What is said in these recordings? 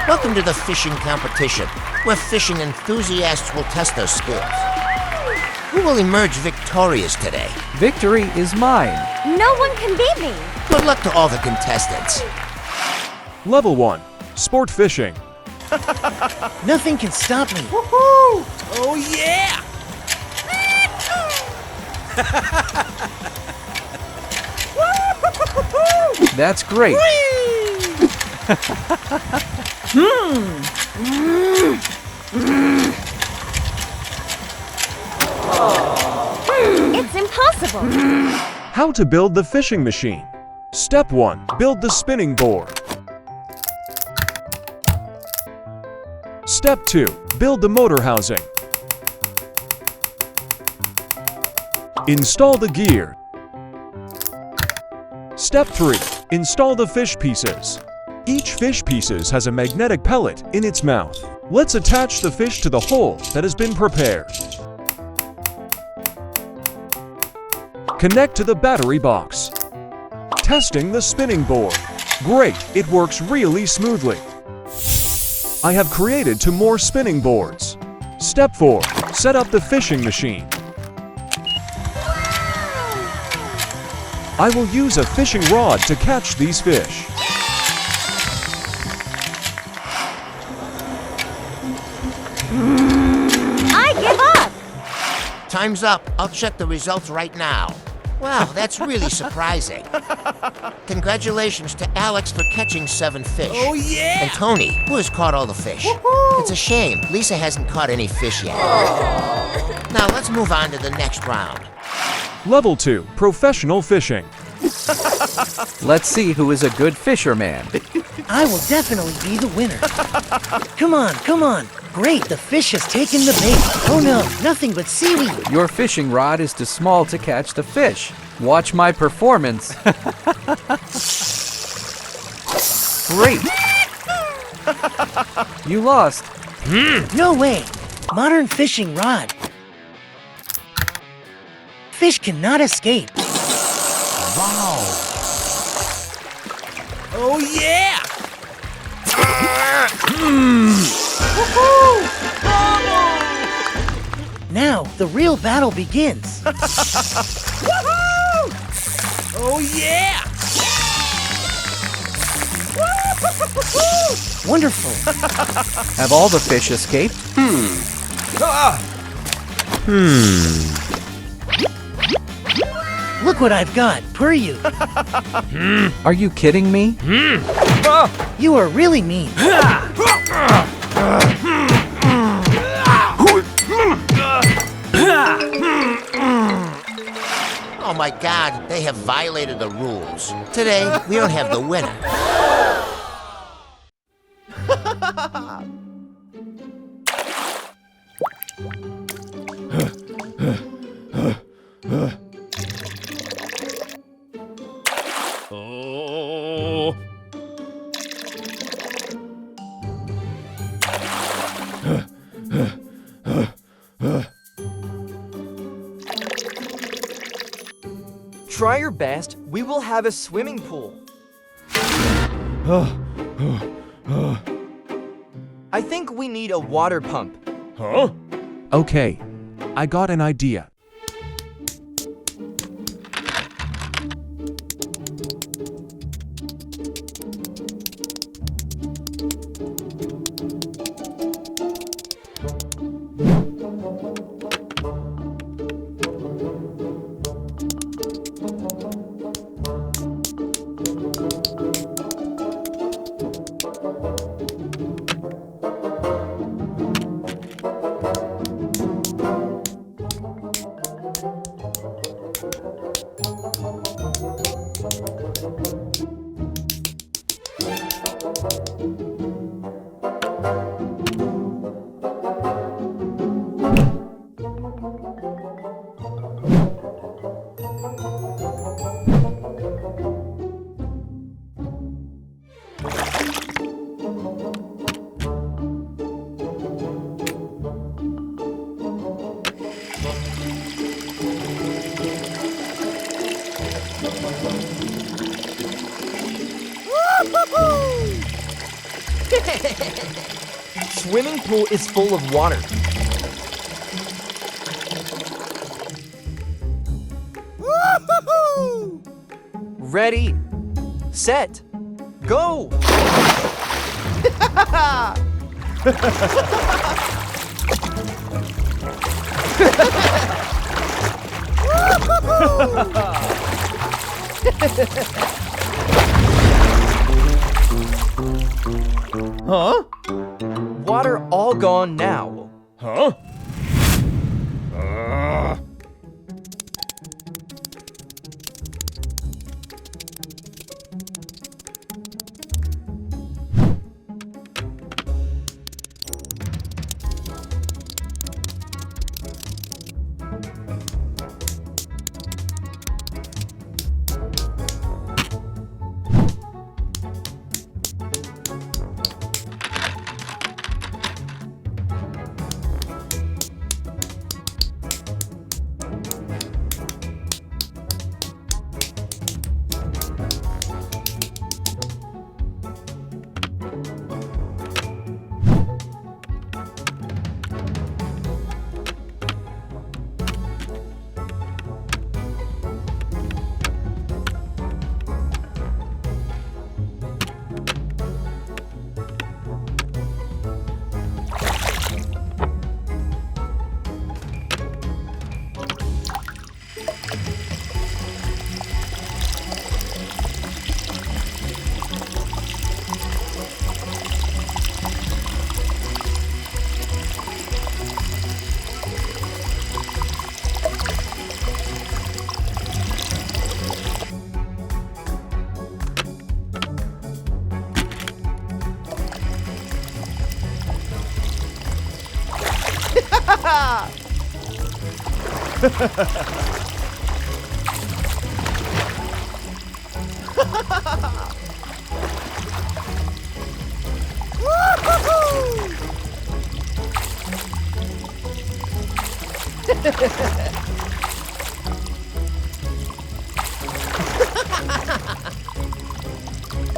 Welcome to the fishing competition, where fishing enthusiasts will test their skills. Who will emerge victorious today? Victory is mine. No one can beat me. Good luck to all the contestants. Level 1. Sport fishing. Nothing can stop me. Woohoo! Oh yeah! That's great. It's impossible. How to build the fishing machine. Step 1. Build the spinning board. Step 2. Build the motor housing. Install the gear. Step 3. Install the fish pieces. Each fish pieces has a magnetic pellet in its mouth. Let's attach the fish to the hole that has been prepared. Connect to the battery box. Testing the spinning board. Great, it works really smoothly. I have created 2 more spinning boards. Step 4. Set up the fishing machine. I will use a fishing rod to catch these fish. I give up. Time's up. I'll check the results right now. Wow, that's really surprising. Congratulations to Alex for catching 7 fish. Oh yeah! And Tony, who has caught all the fish. Woohoo! It's a shame Lisa hasn't caught any fish yet. Now let's move on to the next round. Level 2. Professional fishing. Let's see who is a good fisherman. I will definitely be the winner. Come on, come on. Great, the fish has taken the bait. Oh no, nothing but seaweed. Your fishing rod is too small to catch the fish. Watch my performance. Great. You lost. No way. Modern fishing rod. Fish cannot escape. Wow. Oh yeah! Now, the real battle begins. Oh yeah! Wonderful. Have all the fish escaped? Look what I've got, Puryu. Are you kidding me? You are really mean. Oh my God, they have violated the rules. Today, we don't have the winner. Oh. Try your best, we will have a swimming pool. I think we need a water pump. Huh? Okay, I got an idea. Swimming pool is full of water. Ready, set, go! Huh? Water all gone now. Huh?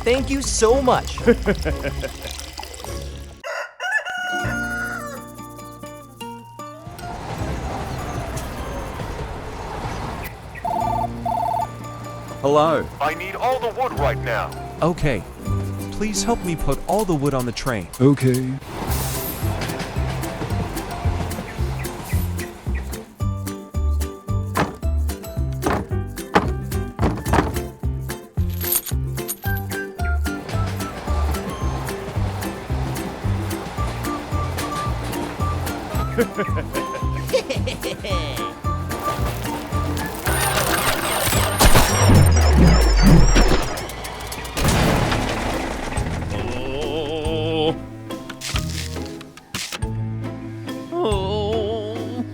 Thank you so much. Hello. I need all the wood right now. Okay. Please help me put all the wood on the train. Okay. Oh. Oh.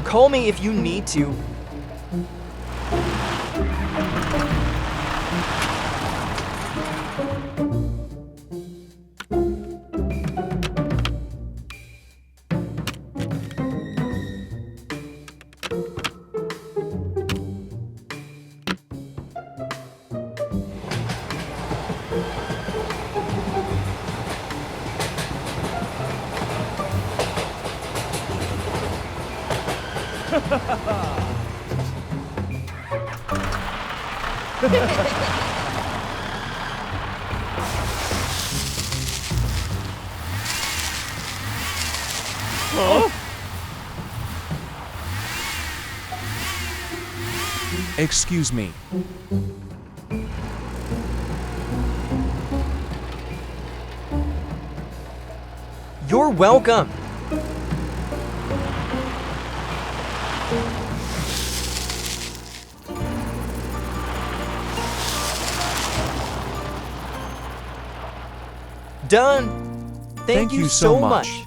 Call me if you need to. Excuse me. You're welcome. Done. Thank you so much.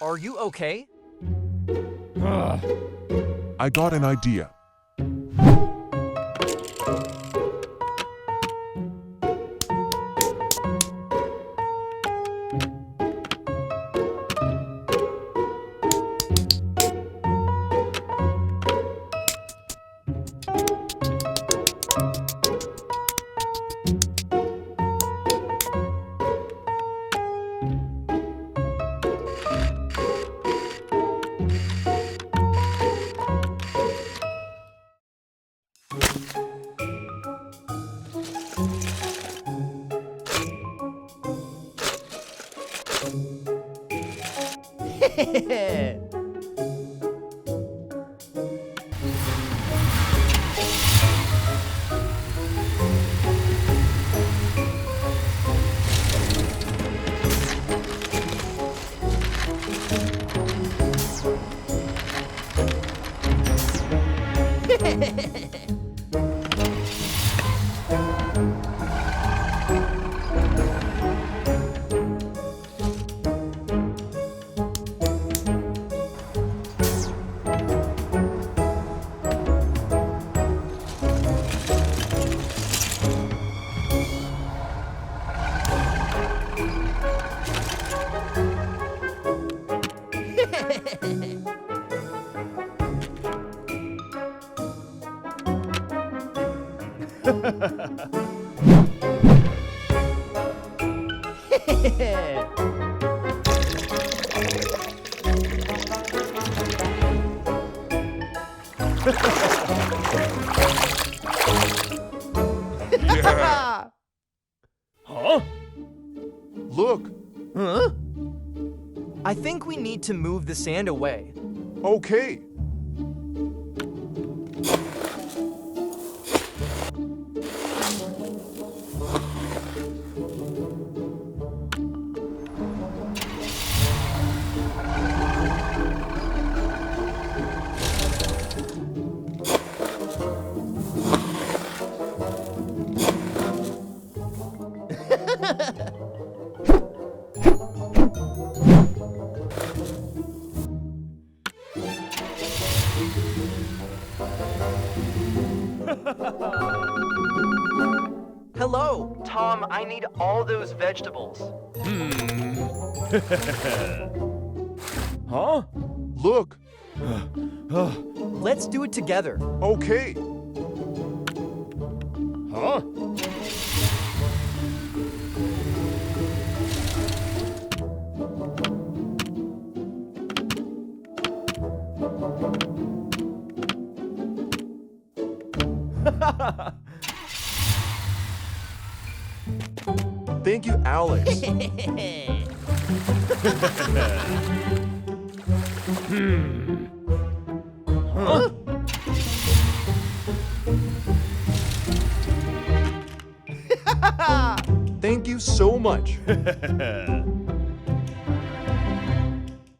Are you okay? I got an idea. Huh? Look. Huh? I think we need to move the sand away. Okay. Hello, Tom, I need all those vegetables. Huh? Look. Let's do it together. Okay. Huh? Thank you, Alex. Huh? Thank you so much.